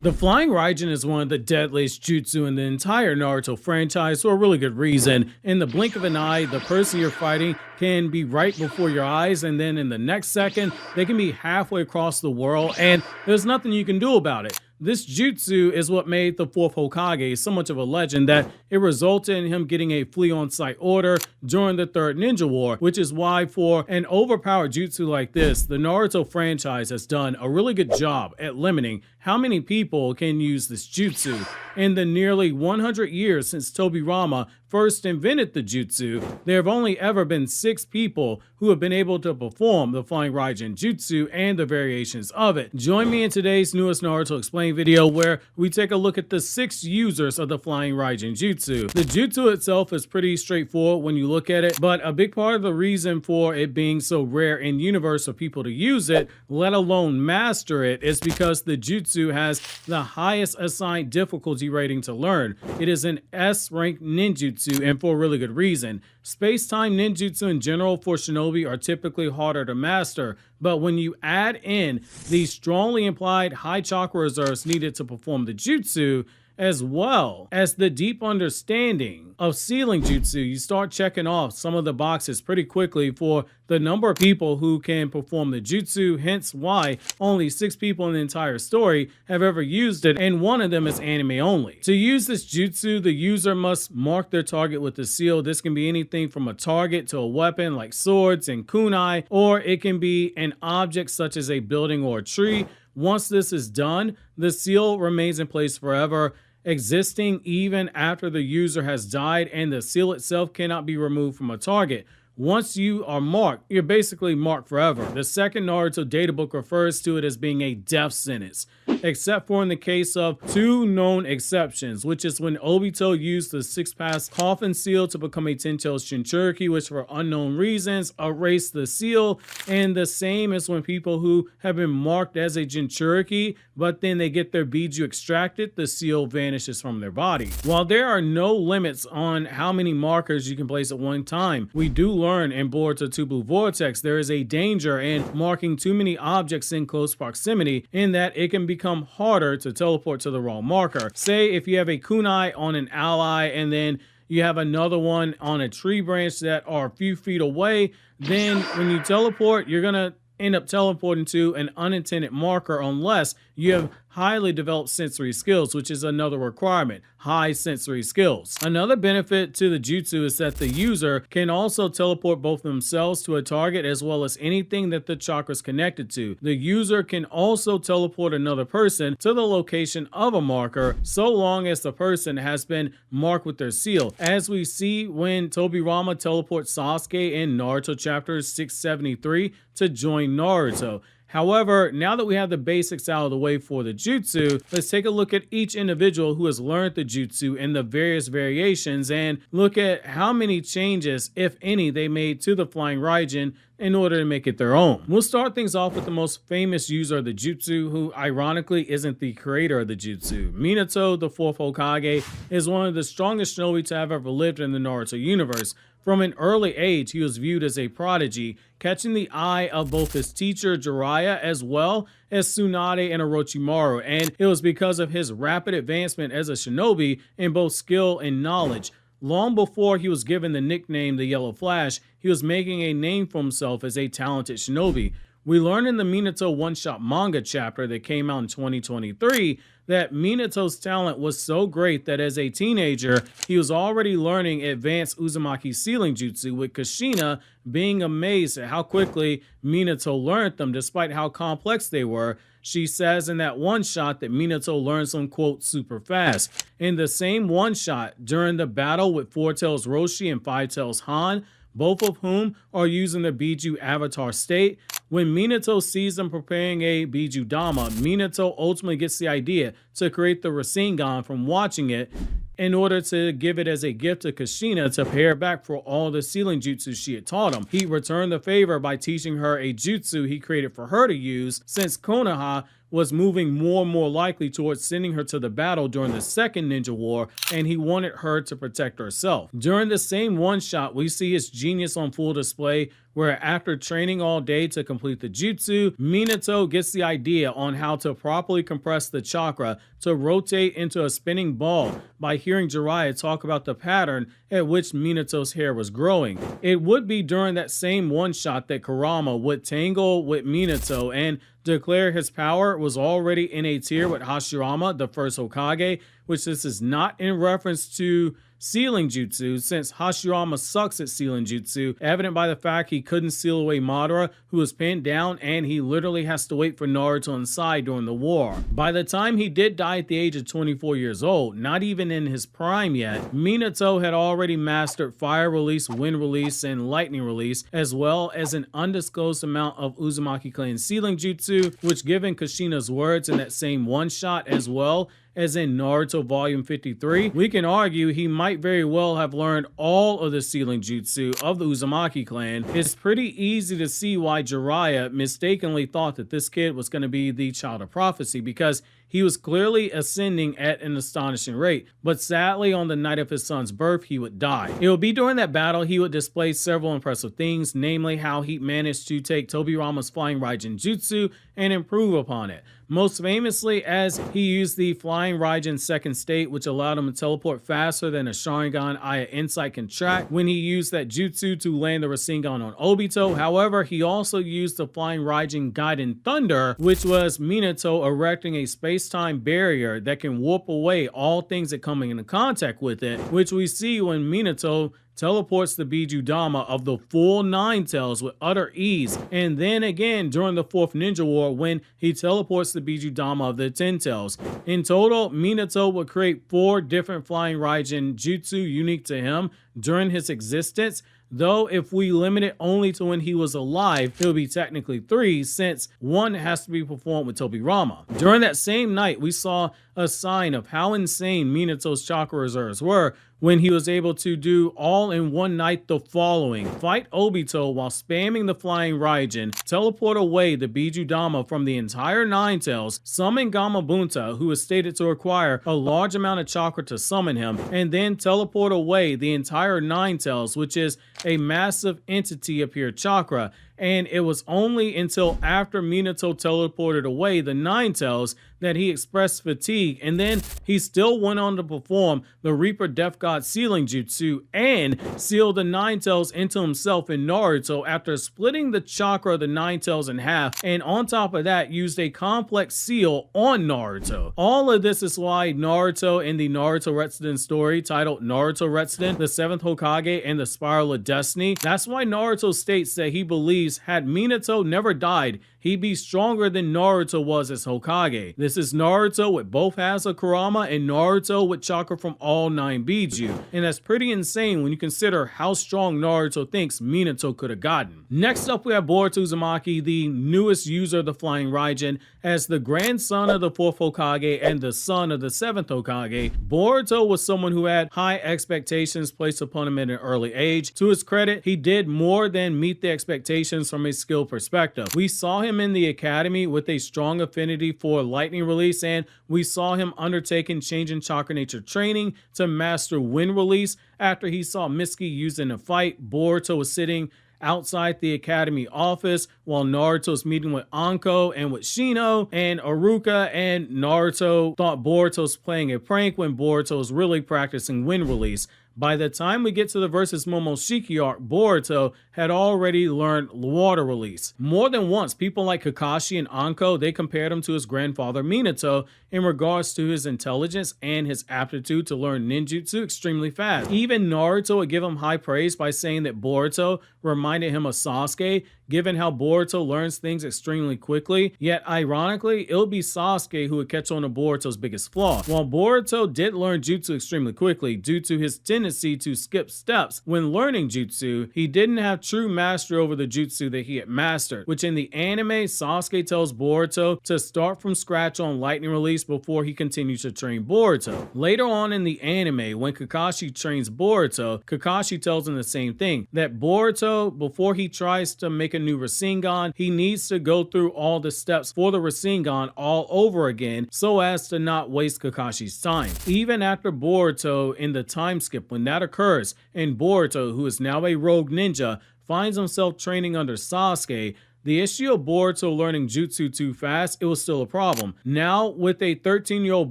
The Flying Raijin is one of the deadliest jutsu in the entire Naruto franchise for a really good reason. In the blink of an eye, the person you're fighting can be right before your eyes, and then in the next second, they can be halfway across the world, and there's nothing you can do about it. This jutsu is what made the fourth Hokage so much of a legend that it resulted in him getting a flee on sight order during the Third Ninja War, which is why for an overpowered jutsu like this, the Naruto franchise has done a really good job at limiting how many people can use this jutsu. In the nearly 100 years since Tobirama first invented the jutsu, there have only ever been 6 people who have been able to perform the Flying Raijin jutsu and the variations of it. Join me in today's newest Naruto Explained video where we take a look at the 6 users of the Flying Raijin jutsu. The jutsu itself is pretty straightforward when you look at it, but a big part of the reason for it being so rare in universe for people to use it, let alone master it, is because the jutsu has the highest assigned difficulty rating to learn. It is an S-rank ninjutsu, and for a really good reason. Space-time ninjutsu in general for shinobi are typically harder to master, but when you add in the strongly implied high chakra reserves needed to perform the jutsu, as well as the deep understanding of sealing jutsu, you start checking off some of the boxes pretty quickly for the number of people who can perform the jutsu, hence why only 6 people in the entire story have ever used it, and one of them is anime only. To use this jutsu, the user must mark their target with a seal. This can be anything from a target to a weapon like swords and kunai, or it can be an object such as a building or a tree. Once this is done, the seal remains in place forever, existing even after the user has died, and the seal itself cannot be removed from a target. Once you are marked, you're basically marked forever. The second Naruto databook refers to it as being a death sentence, except for in the case of 2 known exceptions, which is when Obito used the 6-pass coffin seal to become a 10-tailed Shinchuriki, which for unknown reasons erased the seal, and the same as when people who have been marked as a Jinchuriki, but then they get their Biju extracted, the seal vanishes from their body. While there are no limits on how many markers you can place at one time, we do learn in Boruto 2 Blue Vortex there is a danger in marking too many objects in close proximity, in that it can become harder to teleport to the wrong marker. Say if you have a kunai on an ally and then you have another one on a tree branch that are a few feet away, then when you teleport, you're gonna end up teleporting to an unintended marker unless you have highly developed sensory skills, which is another requirement, high sensory skills. Another benefit to the jutsu is that the user can also teleport both themselves to a target as well as anything that the chakra is connected to. The user can also teleport another person to the location of a marker so long as the person has been marked with their seal, as we see when Tobirama teleports Sasuke in Naruto chapter 673 to join Naruto. However, now that we have the basics out of the way for the jutsu, let's take a look at each individual who has learned the jutsu and the various variations and look at how many changes, if any, they made to the Flying Raijin in order to make it their own. We'll start things off with the most famous user of the jutsu, who ironically isn't the creator of the jutsu. Minato, the 4th Hokage, is one of the strongest shinobi to have ever lived in the Naruto universe. From an early age, he was viewed as a prodigy, catching the eye of both his teacher Jiraiya as well as Tsunade and Orochimaru, and it was because of his rapid advancement as a shinobi in both skill and knowledge. Long before he was given the nickname the Yellow Flash, he was making a name for himself as a talented shinobi. We learned in the Minato one-shot manga chapter that came out in 2023 that Minato's talent was so great that as a teenager, he was already learning advanced Uzumaki sealing jutsu, with Kushina being amazed at how quickly Minato learned them despite how complex they were. She says in that one shot that Minato learns them, quote, super fast. In the same one shot, during the battle with Four Tails Roshi and Five Tails Han, both of whom are using the Biju avatar state, when Minato sees them preparing a Biju Dama, Minato ultimately gets the idea to create the Rasengan from watching it in order to give it as a gift to Kushina to pay her back for all the sealing jutsu she had taught him. He returned the favor by teaching her a jutsu he created for her to use, since Konoha was moving more and more likely towards sending her to the battle during the Second Ninja War, and he wanted her to protect herself. During the same one-shot, we see his genius on full display, where after training all day to complete the jutsu, Minato gets the idea on how to properly compress the chakra to rotate into a spinning ball by hearing Jiraiya talk about the pattern at which Minato's hair was growing. It would be during that same one-shot that Kurama would tangle with Minato and declare his power was already in a tier with Hashirama, the first Hokage, which this is not in reference to sealing jutsu, since Hashirama sucks at sealing jutsu, evident by the fact he couldn't seal away Madara, who was pinned down, and he literally has to wait for Naruto inside during the war. By the time he did die at the age of 24 years old, not even in his prime yet, Minato had already mastered fire release, wind release, and lightning release, as well as an undisclosed amount of Uzumaki clan sealing jutsu, which, given Kushina's words in that same one shot, as well as in Naruto Volume 53, we can argue he might very well have learned all of the sealing jutsu of the Uzumaki clan. It's pretty easy to see why Jiraiya mistakenly thought that this kid was going to be the child of prophecy, because he was clearly ascending at an astonishing rate, but sadly on the night of his son's birth, he would die. It would be during that battle he would display several impressive things, namely how he managed to take Tobirama's flying Raijin jutsu and improve upon it. Most famously, as he used the flying Raijin second state, which allowed him to teleport faster than a Sharingan Aya Insight can track when he used that jutsu to land the Rasengan on Obito. However, he also used the flying Raijin Gaiden Thunder, which was Minato erecting a space-time barrier that can warp away all things that come into contact with it, which we see when Minato teleports the Bijudama of the full Nine Tails with utter ease, and then again during the Fourth Ninja War when he teleports the Bijudama of the Ten Tails. In total, Minato would create 4 different flying Raijin jutsu unique to him during his existence, though if we limit it only to when he was alive, it would be technically 3, since 1 has to be performed with Tobirama. During that same night, we saw a sign of how insane Minato's chakra reserves were when he was able to do all in one night the following: fight Obito while spamming the flying Raijin, teleport away the Bijudama from the entire Nine Tails, summon Gamabunta, who is stated to require a large amount of chakra to summon him, and then teleport away the entire Nine Tails, which is a massive entity of pure chakra. And it was only until after Minato teleported away the Nine Tails that he expressed fatigue, and then he still went on to perform the Reaper Death God sealing jutsu and seal the Nine Tails into himself in Naruto after splitting the chakra of the Nine Tails in half, and on top of that used a complex seal on Naruto. All of this is why Naruto in the Naruto Retsuden story titled Naruto Retsuden, the 7th Hokage and the Spiral of Destiny, that's why Naruto states that he believes had Minato never died, he'd be stronger than Naruto was as Hokage. This is Naruto with both halves of Kurama and Naruto with chakra from all 9 Biju. And that's pretty insane when you consider how strong Naruto thinks Minato could have gotten. Next up, we have Boruto Uzumaki, the newest user of the flying Raijin. As the grandson of the 4th Hokage and the son of the 7th Hokage, Boruto was someone who had high expectations placed upon him at an early age. To his credit, he did more than meet the expectations from a skill perspective. We saw him in the academy with a strong affinity for lightning release, and we saw him undertaking change in chakra nature training to master wind release. After he saw Mitsuki used in a fight, Boruto was sitting outside the academy office while Naruto's meeting with Anko and with Shino and Aruka, and Naruto thought Boruto was playing a prank when Boruto was really practicing wind release. By the time we get to the versus Momoshiki arc, Boruto had already learned water release. More than once, people like Kakashi and Anko, they compared him to his grandfather Minato in regards to his intelligence and his aptitude to learn ninjutsu extremely fast. Even Naruto would give him high praise by saying that Boruto reminded him of Sasuke, given how Boruto learns things extremely quickly. Yet ironically, it would be Sasuke who would catch on to Boruto's biggest flaw. While Boruto did learn jutsu extremely quickly due to his tendency to skip steps when learning jutsu, he didn't have true mastery over the jutsu that he had mastered, which in the anime, Sasuke tells Boruto to start from scratch on lightning release before he continues to train Boruto. Later on in the anime, when Kakashi trains Boruto, Kakashi tells him the same thing, that Boruto, before he tries to make a a new Rasengan, he needs to go through all the steps for the Rasengan all over again so as to not waste Kakashi's time. Even after Boruto in the time skip, when that occurs, and Boruto, who is now a rogue ninja, finds himself training under Sasuke, the issue of Boruto learning jutsu too fast, it was still a problem. Now, with a 13-year-old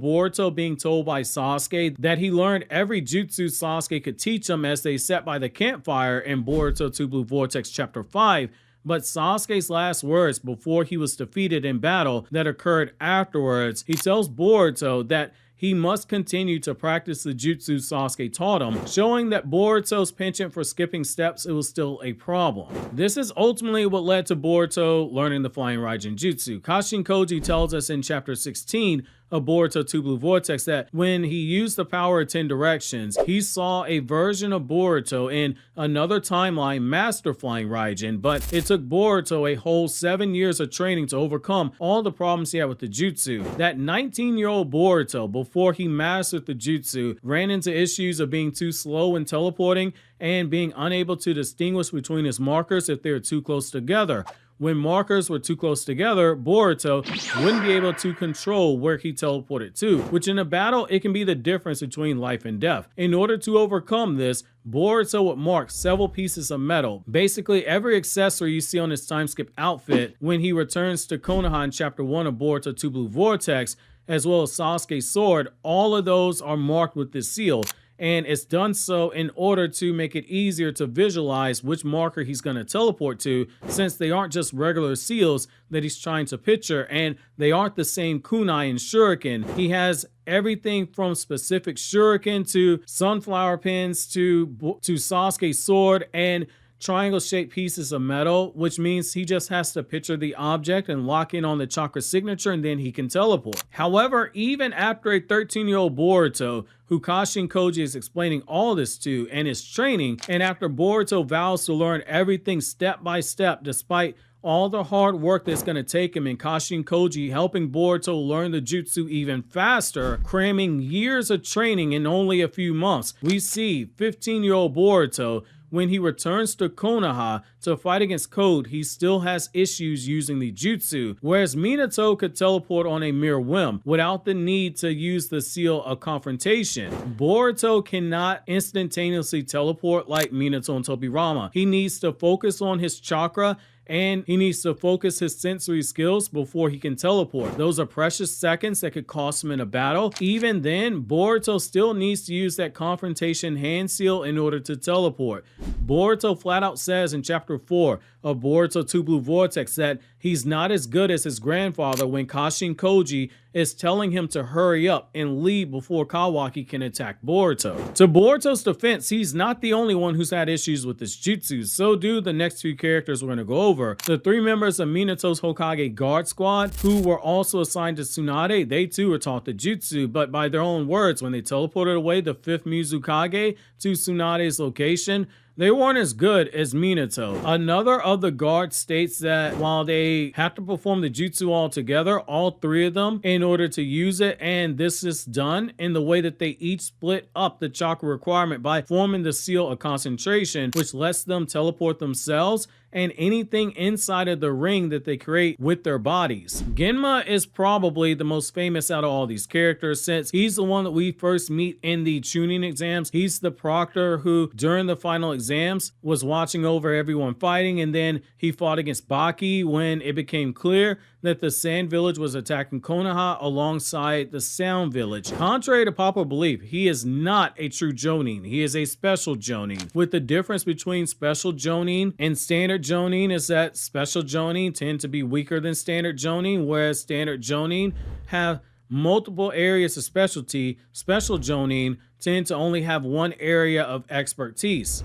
Boruto being told by Sasuke that he learned every jutsu Sasuke could teach him as they sat by the campfire in Boruto 2 Blue Vortex Chapter 5, but Sasuke's last words before he was defeated in battle that occurred afterwards, he tells Boruto that he must continue to practice the jutsu Sasuke taught him, showing that Boruto's penchant for skipping steps, it was still a problem. This is ultimately what led to Boruto learning the Flying Raijin Jutsu. Kashin Koji tells us in chapter 16 of Boruto 2 Blue Vortex that when he used the power of 10 directions, he saw a version of Boruto in another timeline master Flying Raijin, but it took Boruto a whole 7 years of training to overcome all the problems he had with the jutsu. That 19-year-old Boruto, before he mastered the jutsu, ran into issues of being too slow in teleporting and being unable to distinguish between his markers if they were too close together. When markers were too close together, Boruto wouldn't be able to control where he teleported to, which in a battle, it can be the difference between life and death. In order to overcome this, Boruto would mark several pieces of metal, basically every accessory you see on his time skip outfit when he returns to Konoha in chapter 1 of Boruto 2 Blue Vortex, as well as Sasuke's sword. All of those are marked with this seal, and it's done so in order to make it easier to visualize which marker he's going to teleport to, since they aren't just regular seals that he's trying to picture, and they aren't the same kunai and shuriken. He has everything from specific shuriken to sunflower pins to Sasuke's sword and triangle-shaped pieces of metal, which means he just has to picture the object and lock in on the chakra signature, and then he can teleport. However, even after a 13-year-old Boruto, who Kashin Koji is explaining all this to and is training, and after Boruto vows to learn everything step by step despite all the hard work that's going to take him, and Kashin Koji helping Boruto learn the jutsu even faster, cramming years of training in only a few months, we see 15-year-old Boruto, when he returns to Konoha to fight against Code, he still has issues using the jutsu, whereas Minato could teleport on a mere whim without the need to use the seal of confrontation. Boruto cannot instantaneously teleport like Minato and Tobirama. He needs to focus on his chakra, and he needs to focus his sensory skills before he can teleport. Those are precious seconds that could cost him in a battle. Even then, Boruto still needs to use that confrontation hand seal in order to teleport. Boruto flat out says in chapter 4 of Boruto 2 Blue Vortex that he's not as good as his grandfather when Kashin Koji is telling him to hurry up and leave before Kawaki can attack Boruto. To Boruto's defense, he's not the only one who's had issues with his jutsu. So do the next few characters we're going to go over. The 3 members of Minato's Hokage guard squad, who were also assigned to Tsunade, they too were taught the jutsu, but by their own words, when they teleported away the 5th Mizukage to Tsunade's location, they weren't as good as Minato. Another of the guards states that while they have to perform the jutsu all together, all 3 of them, in order to use it, and this is done in the way that they each split up the chakra requirement by forming the seal of concentration, which lets them teleport themselves and anything inside of the ring that they create with their bodies. Genma is probably the most famous out of all these characters, since he's the one that we first meet in the chunin exams. He's the proctor who, during the final exams, was watching over everyone fighting, and then he fought against Baki when it became clear that the Sand Village was attacking Konoha alongside the Sound Village. Contrary to popular belief, he is not a true Jonin. He is a special Jonin. With the difference between special Jonin and standard Jonin is that special Jonin tend to be weaker than standard Jonin, whereas standard Jonin have multiple areas of specialty. Special Jonin tend to only have one area of expertise,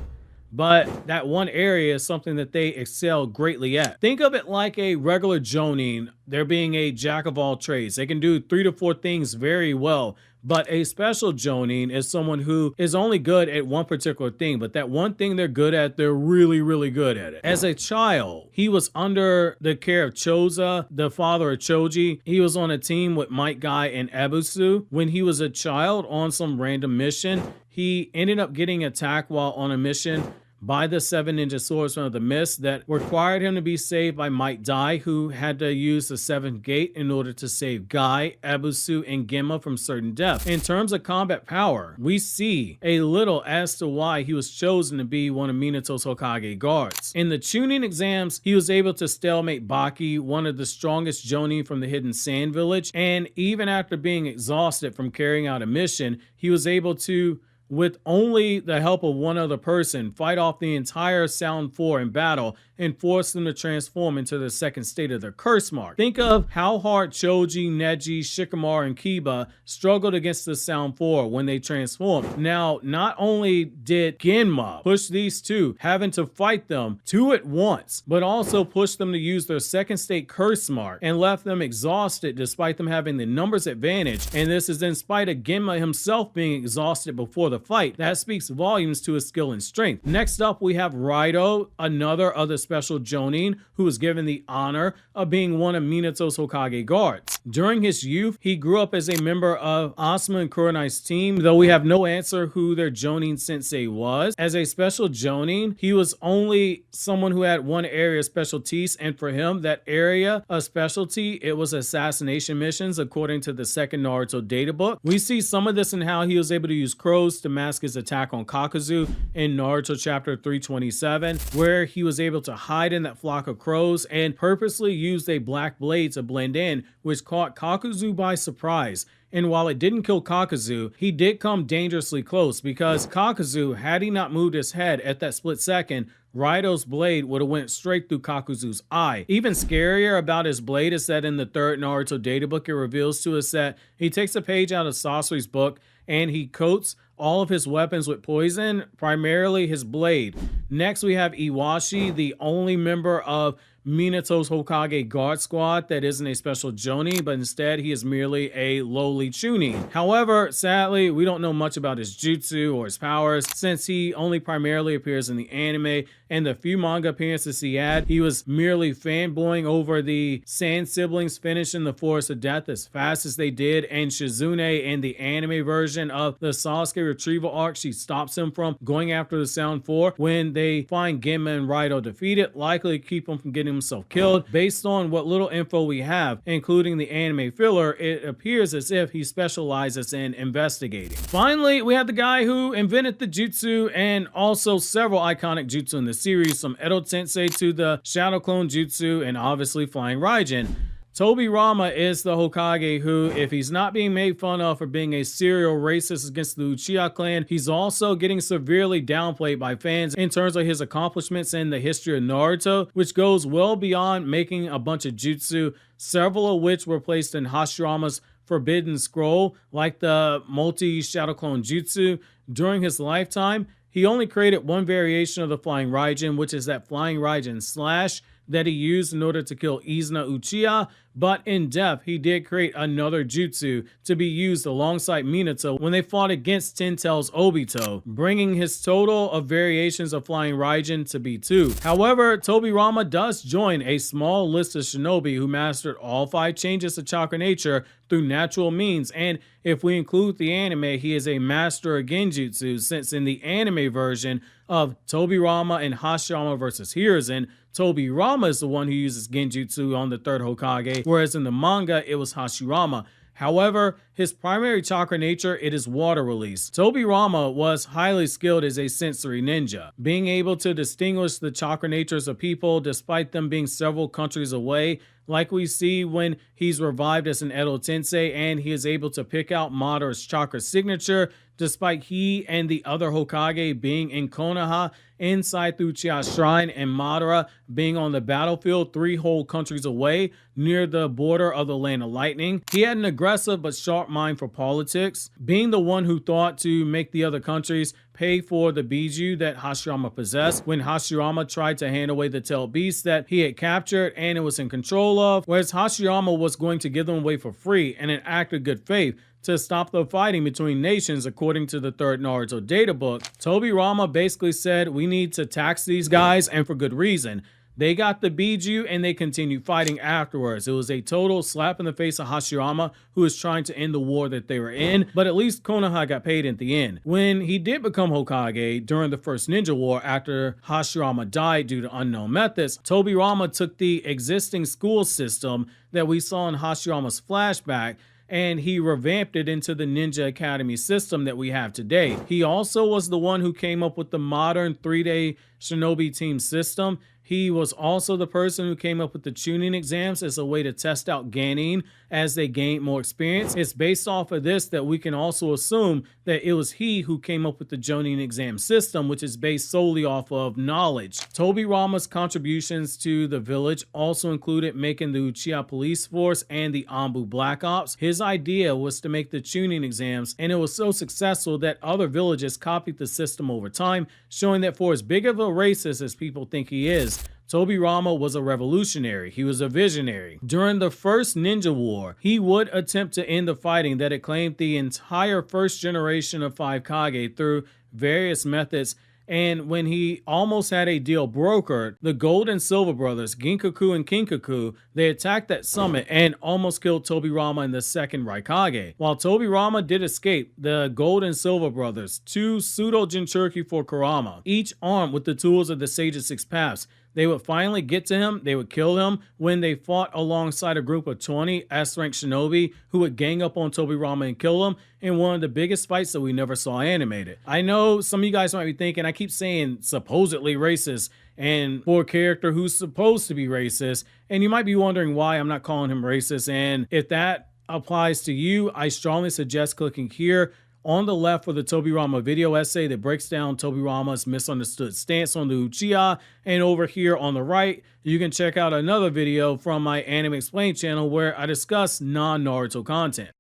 but that one area is something that they excel greatly at. Think of it like a regular Jonin, there being a jack of all trades. They can do 3 to 4 things very well, but a special Jonin is someone who is only good at one particular thing, but that one thing they're good at, they're really, really good at it. As a child, he was under the care of Choza, the father of Choji. He was on a team with Might Guy and Ebisu. When he was a child on some random mission, he ended up getting attacked while on a mission by the 7 ninja swordsmen of the mist that required him to be saved by Might Dai, who had to use the 7th gate in order to save Guy, Ebisu, and Gemma from certain death. In terms of combat power, we see a little as to why he was chosen to be one of Minato's Hokage guards. In the chunin exams, he was able to stalemate Baki, one of the strongest jonin from the Hidden Sand Village, and even after being exhausted from carrying out a mission, he was able to, with only the help of one other person, fight off the entire Sound 4 in battle and force them to transform into the second state of their curse mark. Think of how hard Choji, Neji, Shikamaru, and Kiba struggled against the Sound 4 when they transformed. Now, not only did Genma push these two, having to fight them 2 at once, but also pushed them to use their second state curse mark and left them exhausted despite them having the numbers advantage. And this is in spite of Genma himself being exhausted before the fight. That speaks volumes to his skill and strength. Next up, we have Raito, another other special jonin who was given the honor of being one of Minato's Hokage guards. During his youth, he grew up as a member of Asuma and Kurenai's team, though we have no answer who their jonin sensei was. As a special jonin, he was only someone who had one area of specialties, and for him, that area of specialty, it was assassination missions according to the second Naruto data book. We see some of this in how he was able to use crows to mask his attack on Kakuzu in Naruto chapter 327, where he was able to hide in that flock of crows and purposely used a black blade to blend in, which caught Kakuzu by surprise. And while it didn't kill Kakuzu, he did come dangerously close, because Kakuzu, had he not moved his head at that split second, Raito's blade would have went straight through Kakuzu's eye. Even scarier about his blade is that in the third Naruto databook, it reveals to us that he takes a page out of Sasori's book and he coats all of his weapons with poison, primarily his blade. Next, we have Iwashi, the only member of Minato's Hokage guard squad that isn't a special jonin, but instead he is merely a lowly chunin. However, sadly, we don't know much about his jutsu or his powers, since he only primarily appears in the anime, and the few manga appearances he had, he was merely fanboying over the Sand siblings finishing the Forest of Death as fast as they did, and Shizune in the anime version of the Sasuke retrieval arc, she stops him from going after the Sound 4 when they find Genma and Raito defeated, likely to keep him from getting himself killed. Based on what little info we have, including the anime filler, it appears as if he specializes in investigating. Finally, we have the guy who invented the jutsu and also several iconic jutsu in the series, from Edo Tensei to the Shadow Clone Jutsu and obviously Flying Raijin. Tobirama is the Hokage who, if he's not being made fun of for being a serial racist against the Uchiha clan, he's also getting severely downplayed by fans in terms of his accomplishments in the history of Naruto, which goes well beyond making a bunch of jutsu, several of which were placed in Hashirama's Forbidden Scroll, like the multi-Shadow Clone Jutsu. During his lifetime, he only created one variation of the Flying Raijin, which is that Flying Raijin slash that he used in order to kill Izuna Uchiha, but in death, he did create another jutsu to be used alongside Minato when they fought against Ten Tails Obito, bringing his total of variations of Flying Raijin to be 2. However, Tobirama does join a small list of shinobi who mastered all 5 changes of chakra nature through natural means, and if we include the anime, he is a master of genjutsu, since in the anime version of Tobirama and Hashirama vs. Hiruzen, Tobirama is the one who uses genjutsu on the third Hokage, whereas in the manga, it was Hashirama. However, his primary chakra nature, it is water release. Tobirama was highly skilled as a sensory ninja, being able to distinguish the chakra natures of people despite them being several countries away, like we see when he's revived as an Edo Tensei and he is able to pick out Madara's chakra signature, despite he and the other Hokage being in Konoha inside the Uchiha Shrine and Madara being on the battlefield 3 whole countries away near the border of the Land of Lightning. He had an aggressive but sharp mind for politics, being the one who thought to make the other countries pay for the Biju that Hashirama possessed when Hashirama tried to hand away the tailed beast that he had captured and it was in control of, whereas Hashirama was going to give them away for free in an act of good faith to stop the fighting between nations, according to the third Naruto data book. Tobirama basically said, we need to tax these guys, and for good reason. They got the Biju and they continued fighting afterwards. It was a total slap in the face of Hashirama, who was trying to end the war that they were in, but at least Konoha got paid at the end. When he did become Hokage during the first Ninja War after Hashirama died due to unknown methods, Tobirama took the existing school system that we saw in Hashirama's flashback and he revamped it into the Ninja Academy system that we have today. He also was the one who came up with the modern 3-day Shinobi team system. He was also the person who came up with the chunin exams as a way to test out Genin as they gained more experience. It's based off of this that we can also assume that it was he who came up with the Jonin exam system, which is based solely off of knowledge. Tobirama's contributions to the village also included making the Uchiha police force and the Anbu Black Ops. His idea was to make the chunin exams, and it was so successful that other villages copied the system over time, showing that for as big of a racist as people think he is, Tobirama was a revolutionary. He was a visionary. During the first Ninja War, he would attempt to end the fighting that had claimed the entire first generation of 5 Kage through various methods. And when he almost had a deal brokered, the Gold and Silver brothers, Ginkaku and Kinkaku, they attacked that summit and almost killed Tobirama and the second Raikage. While Tobirama did escape, the Gold and Silver brothers, 2 pseudo Jinchuriki for Kurama, each armed with the tools of the Sage of Six Paths, they would finally get to him, they would kill him when they fought alongside a group of 20 S-rank shinobi who would gang up on Tobirama and kill him in one of the biggest fights that we never saw animated. I know some of you guys might be thinking, I keep saying supposedly racist, and for a character who's supposed to be racist, and you might be wondering why I'm not calling him racist, and if that applies to you, I strongly suggest clicking here on the left for the Tobirama video essay that breaks down Tobirama's misunderstood stance on the Uchiha, and over here on the right, you can check out another video from my Anime Explained channel where I discuss non-Naruto content.